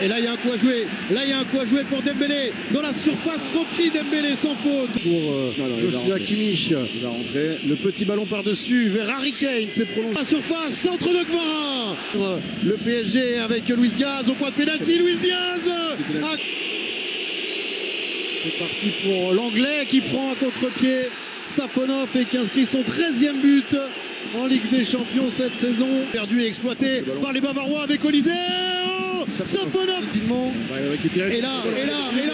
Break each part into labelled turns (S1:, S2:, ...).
S1: et là il y a un coup à jouer. Là il y a un coup à jouer pour Dembélé. Dans la surface, repris Dembélé sans faute. Pour Joshua Kimmich.
S2: Il va rentrer.
S1: Le petit ballon par-dessus vers Harry Kane. C'est prolongé. La surface, centre de Kvara. Le PSG avec Luis Diaz au point de pénalty. Luis Diaz. C'est parti pour l'Anglais qui prend un contre-pied. Safonov et qui inscrit son 13e but en Ligue des Champions cette saison. Perdu et exploité par les Bavarois avec Olysée. Oh, Safonov. Et là,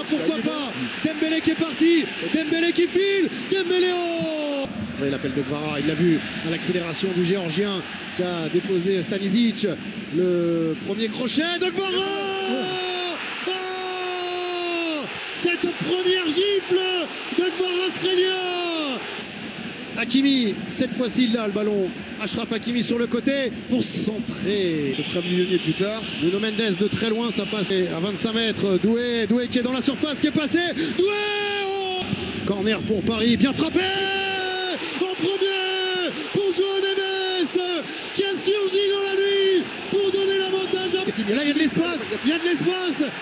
S1: pourquoi pas Dembélé qui est parti. Dembélé qui file. Dembélé, oh. Oui, l'appel de Kvara, il l'a vu à l'accélération du Géorgien qui a déposé Stanisic. Le premier crochet de Kvara. Cette première gifle de Kvaratskhelia. Hakimi, cette fois-ci il a le ballon. Achraf Hakimi sur le côté pour centrer.
S2: Ce sera millionnier plus tard.
S1: Nuno Mendes de très loin, ça passe à 25 mètres. Doué qui est dans la surface, qui est passé. Doué, oh. Corner pour Paris, bien frappé. En premier pour João Neves qui a surgi dans la nuit pour donner l'avantage à... Et là il y a de l'espace,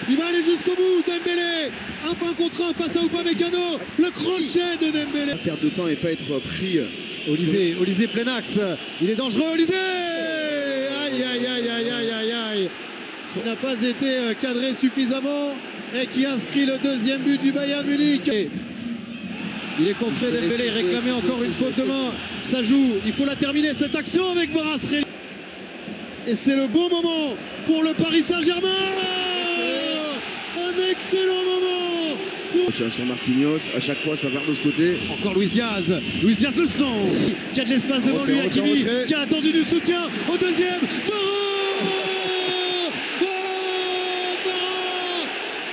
S1: il va aller jusqu'au bout. Dembélé, un contre un face à Upamecano, le crochet de Dembélé.
S2: Perdre de temps et pas être pris.
S1: Olysée plein axe, il est dangereux Olysée. Aïe. Il n'a pas été cadré suffisamment et qui inscrit le deuxième but du Bayern Munich. Il est contré Dembélé, réclamé encore une faute de main. Ça joue, il faut la terminer cette action avec Kvaratskhelia. Et c'est le bon moment pour le Paris Saint-Germain. Un excellent moment pour...
S2: Sur Marquinhos, à chaque fois ça va de ce côté.
S1: Encore Luis Diaz le sent. Qui a de l'espace devant lui, Hakimi, qui a attendu du soutien au deuxième.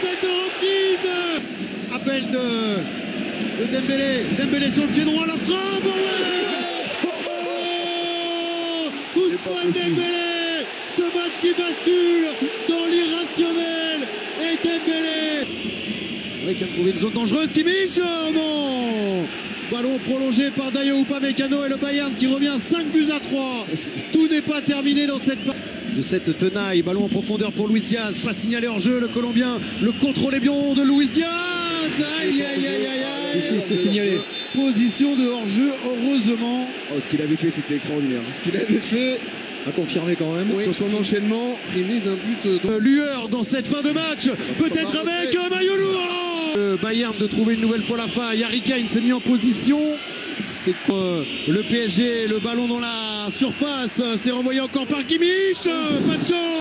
S1: Cette reprise. Appel de Dembélé sur le pied droit, la frappe. Ousmane Dembélé, ce match qui bascule dans l'irrationnel. Et Dembélé qui a trouvé une zone dangereuse, Kimmich, non. Ballon prolongé par Dayot Upamecano et le Bayern qui revient 5-3. Tout n'est pas terminé dans cette partie. De cette tenaille, ballon en profondeur pour Luis Diaz, pas signalé hors jeu, le Colombien, le contrôle est bien de Luis Diaz. Aïe.
S3: C'est signalé.
S1: Position de hors-jeu, heureusement.
S2: Oh, ce qu'il avait fait, c'était extraordinaire. Ce qu'il avait fait,
S3: à confirmer quand même.
S2: Sur son enchaînement.
S1: Privé d'un but de lueur dans cette fin de match. Peut-être avec Mayolu. Le Bayern de trouver une nouvelle fois la faille. Harry Kane s'est mis en position. C'est quoi le PSG, le ballon dans la surface. C'est renvoyé encore par Kimmich. Pas de chance.